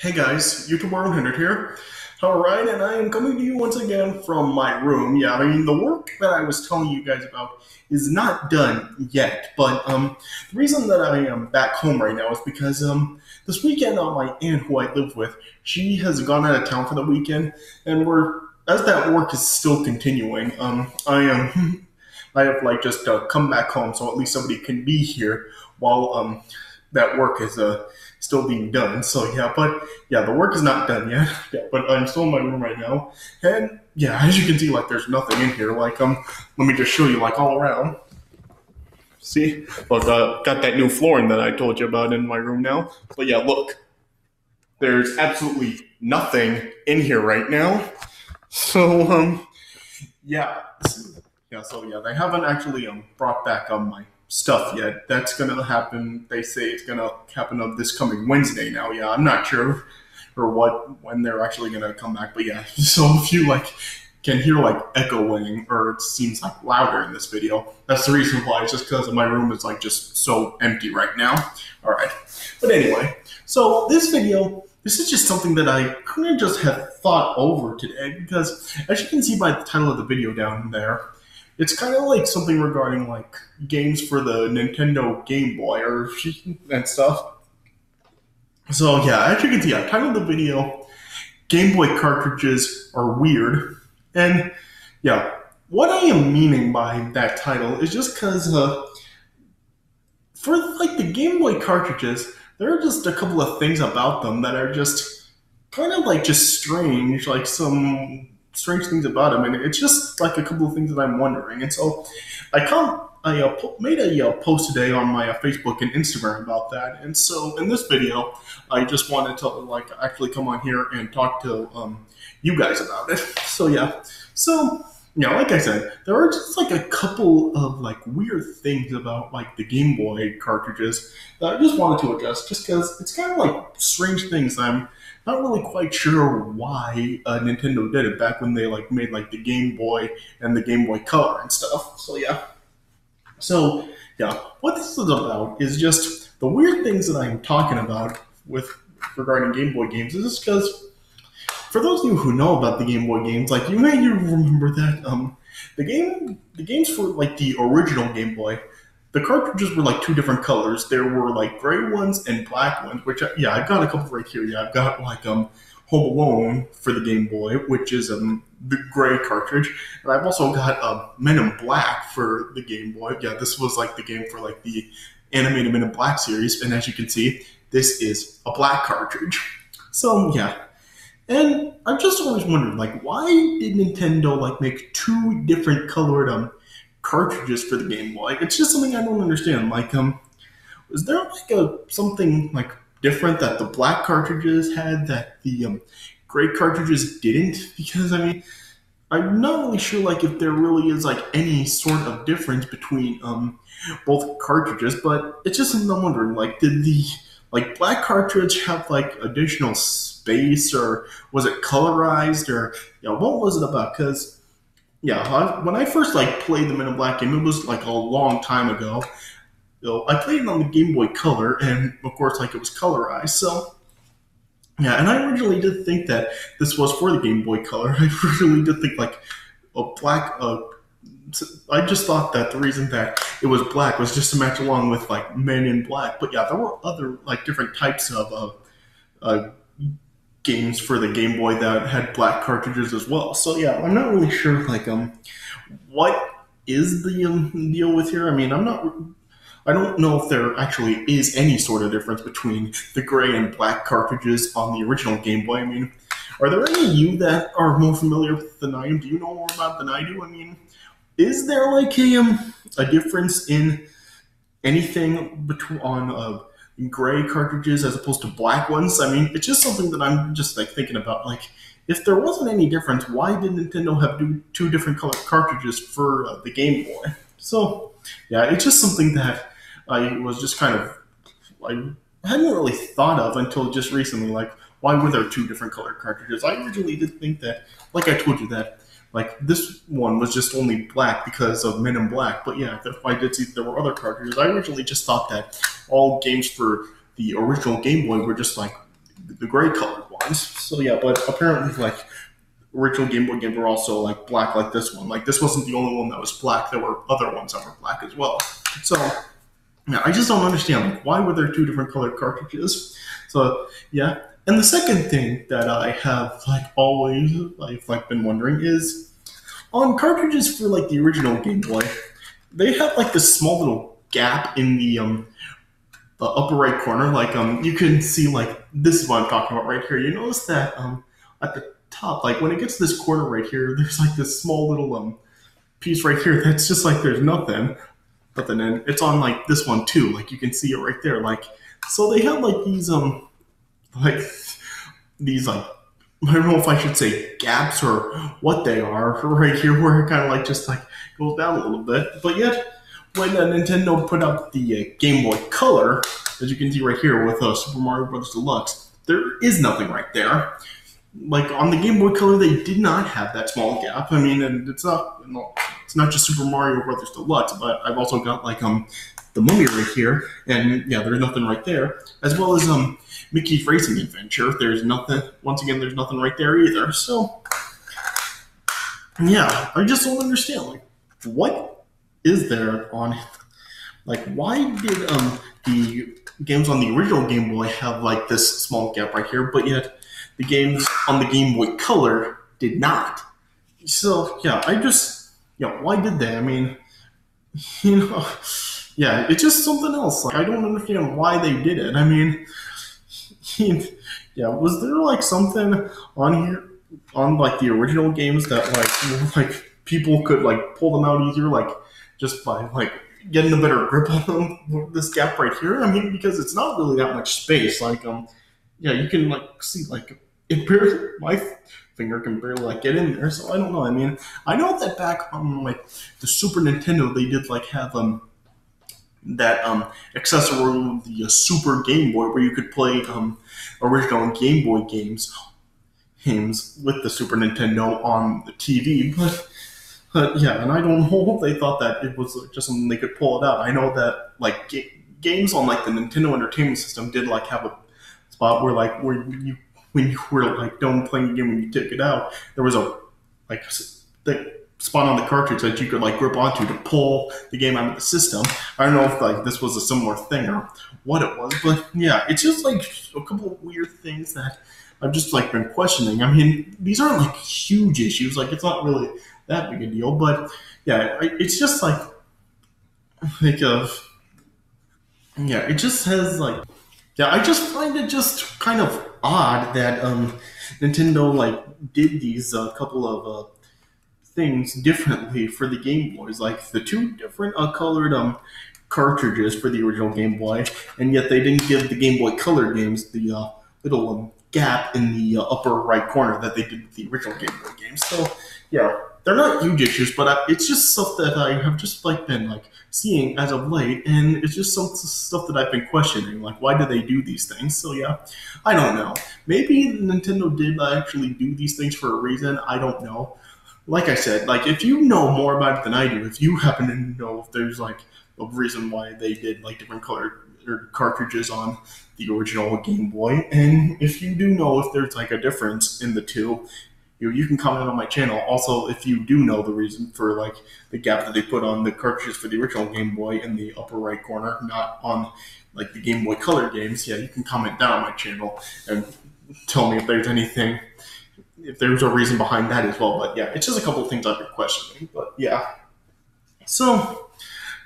Hey guys, YouTuber 100 here. Alright, and I am coming to you once again from my room. Yeah, I mean, the work that I was telling you guys about is not done yet, but the reason that I am back home right now is because this weekend my aunt who I live with, she has gone out of town for the weekend, and as that work is still continuing, I am I have just come back home so at least somebody can be here while that work is still being done. So yeah, but yeah, the work is not done yet. Yeah, but I'm still in my room right now, and yeah, as you can see, there's nothing in here. Let me just show you all around. See, look, got that new flooring that I told you about in my room now. But yeah, look, there's absolutely nothing in here right now. So yeah, so yeah, they haven't actually brought back my stuff yet. That's gonna happen. They say it's gonna happen on this coming Wednesday now. Yeah, I'm not sure or when they're actually gonna come back, but yeah. So if you can hear echoing or it seems louder in this video, that's the reason why. It's just because my room is just so empty right now. All right, but anyway, so this is just something that I kind of just have thought over today because, as you can see by the title of the video down there, it's kind of something regarding games for the Nintendo Game Boy and stuff. So yeah, as you can see, I titled the video "Game Boy Cartridges Are Weird," and yeah, what I am meaning by that title is just because for the Game Boy cartridges, there are just a couple of things about them that are just kind of just strange, some strange things about them, and it's just a couple of things that I'm wondering. And so I made a post today on my Facebook and Instagram about that. And so in this video, I just wanted to actually come on here and talk to you guys about it. So yeah, so yeah, like I said, there are just a couple of weird things about the Game Boy cartridges that I just wanted to address, just because it's kind of strange things. I'm not really quite sure why Nintendo did it back when they made the Game Boy and the Game Boy Color and stuff. So yeah, what this is about is just the weird things that I'm talking about with regarding Game Boy games. Is just because for those of you who know about the Game Boy games, you may remember that the games for the original Game Boy, the cartridges were two different colors. There were gray ones and black ones, which yeah, I've got a couple right here. Yeah, I've got Home Alone for the Game Boy, which is the gray cartridge, and I've also got Men in Black for the Game Boy. Yeah, this was the game for the animated Men in Black series, and as you can see, this is a black cartridge. So yeah. And I've just always wondered, why did Nintendo make two different colored cartridges for the Game Boy? It's just something I don't understand. Was there something different that the black cartridges had that the gray cartridges didn't? Because I mean, I'm not really sure if there really is any sort of difference between both cartridges, but it's just something I'm wondering. Did the black cartridge have additional space, or was it colorized, or what was it about? Because yeah, when I first played the Men in Black game, it was a long time ago. I played it on the Game Boy Color, and of course it was colorized. So yeah, and I originally did think that this was for the Game Boy Color. I really did think a black. I just thought that the reason that it was black was just to match along with Men in Black. But yeah, there were other different types of games for the Game Boy that had black cartridges as well. So yeah, I'm not really sure what is the deal with here. I mean, I don't know if there actually is any sort of difference between the gray and black cartridges on the original Game Boy. I mean, are there any of you that are more familiar with than I am? Do you know more about than I do? I mean, is there a difference in anything between on gray cartridges as opposed to black ones? I mean, it's just something that I'm just thinking about. If there wasn't any difference, why did Nintendo have two different color cartridges for the Game Boy? So yeah, it's just something that I was just I hadn't really thought of until just recently. Why were there two different color cartridges? I originally did think that, I told you, that this one was just only black because of Men in Black. But yeah, if I did see there were other cartridges, I originally just thought that all games for the original Game Boy were just the gray colored ones. So yeah, but apparently like original Game Boy games were also like black like this one. Like this wasn't the only one that was black. There were other ones that were black as well. So yeah, I just don't understand like why were there two different colored cartridges. So yeah, and the second thing that I have like always like been wondering is on cartridges for like the original Game Boy, they have like this small little gap in the upper right corner. Like you can see like this is what I'm talking about right here. You notice that at the top, like when it gets to this corner right here, there's like this small little piece right here that's just like there's nothing. But then it's on like this one too. Like you can see it right there. Like so they have like like these like I don't know if I should say gaps or what they are right here, where it kind of like just like goes down a little bit. But yet, when Nintendo put out the Game Boy Color, as you can see right here with Super Mario Bros. Deluxe, there is nothing right there. Like on the Game Boy Color, they did not have that small gap. I mean, and it's not just Super Mario Bros. Deluxe, but I've also got like the Mummy right here, and yeah, there's nothing right there, as well as Mickey's Racing Adventure. There's nothing. Once again, there's nothing right there either. So yeah, I just don't understand. Like, what is there on? Like, why did the games on the original Game Boy have like this small gap right here, but yet the games on the Game Boy Color did not? So yeah, why did they? I mean, yeah, it's just something else. Like I don't understand why they did it. I mean, yeah, was there like something on here on like the original games that like people could like pull them out easier, like just by like getting a better grip on them with this gap right here? I mean, because it's not really that much space. Like yeah, you can like see like it barely my finger can barely like get in there. So I don't know. I mean, I know that back on like the Super Nintendo, they did like have that accessory, the Super Game Boy, where you could play original Game Boy games with the Super Nintendo on the TV. But yeah, and I don't know if they thought that it was just something they could pull it out. I know that like games on like the Nintendo Entertainment System did like have a spot where you when you were like done playing the game when you took it out, there was a like the spot on the cartridge that you could like grip onto to pull the game out of the system. I don't know if like this was a similar thing or what it was, but yeah, it's just like a couple of weird things that I've just like been questioning. I mean, these aren't like huge issues, like it's not really that big a deal, but yeah, it's just like yeah, it just has like yeah, I just find it just kind of odd that Nintendo like did these couple of things differently for the Game Boys, like the two different colored cartridges for the original Game Boy, and yet they didn't give the Game Boy Color games the little gap in the upper right corner that they did with the original Game Boy games. So yeah, they're not huge issues, but it's just stuff that I have just like been like seeing as of late, and it's just some stuff that I've been questioning, like why do they do these things? So yeah, I don't know. Maybe Nintendo did actually do these things for a reason. I don't know. Like I said, like if you know more about it than I do, if you happen to know if there's like a reason why they did like different colored cartridges on the original Game Boy, and if you do know if there's like a difference in the two, you can comment on my channel. Also, if you do know the reason for like the gap that they put on the cartridges for the original Game Boy in the upper right corner, not on like the Game Boy Color games, yeah, you can comment down on my channel and tell me if there's anything, if there's a reason behind that as well. But yeah, it's just a couple of things I've been questioning. But yeah, so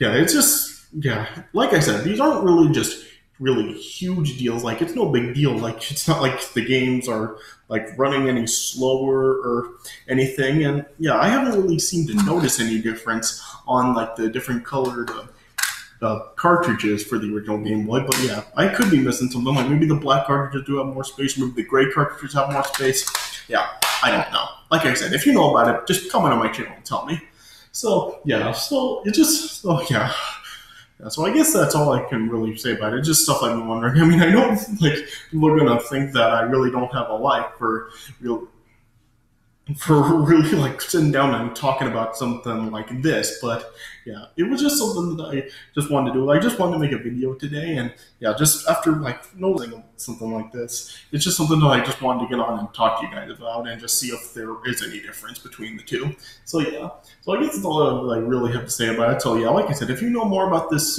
yeah, it's just yeah, like I said, these aren't really just really huge deals. Like it's no big deal. Like it's not like the games are like running any slower or anything. And yeah, I haven't really seemed to notice any difference on like the different colored cartridges for the original Game Boy. But yeah, I could be missing something. Like maybe the black cartridges do have more space. Maybe the gray cartridges have more space. Yeah, I don't know. Like I said, if you know about it, just comment on my channel and tell me. So yeah, so it just yeah. So I guess that's all I can really say about it. Just stuff I've been wondering. I mean, I don't like people are gonna think that I really don't have a life for real. for really like sitting down and talking about something like this. But yeah, it was just something that I just wanted to do. I just wanted to make a video today, and yeah, just after like noticing something like this, it's just something that I just wanted to get on and talk to you guys about, and just see if there is any difference between the two. So yeah, so I guess that's all I really have to say about it. So yeah, like I said, if you know more about these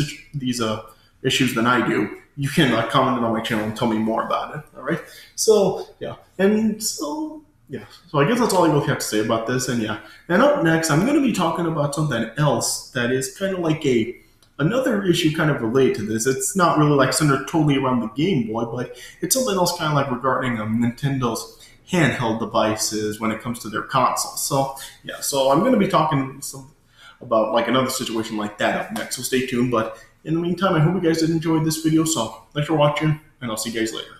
issues than I do, you can comment on my channel and tell me more about it. All right. So yeah, and so yeah, so I guess that's all I really have to say about this. And yeah, and up next, I'm going to be talking about something else that is kind of like another issue kind of related to this. It's not really like centered totally around the Game Boy, but it's something else kind of like regarding Nintendo's handheld devices when it comes to their consoles. So yeah, so I'm going to be talking about like another situation like that up next. So stay tuned. But in the meantime, I hope you guys did enjoy this video. So thanks for watching, and I'll see you guys later.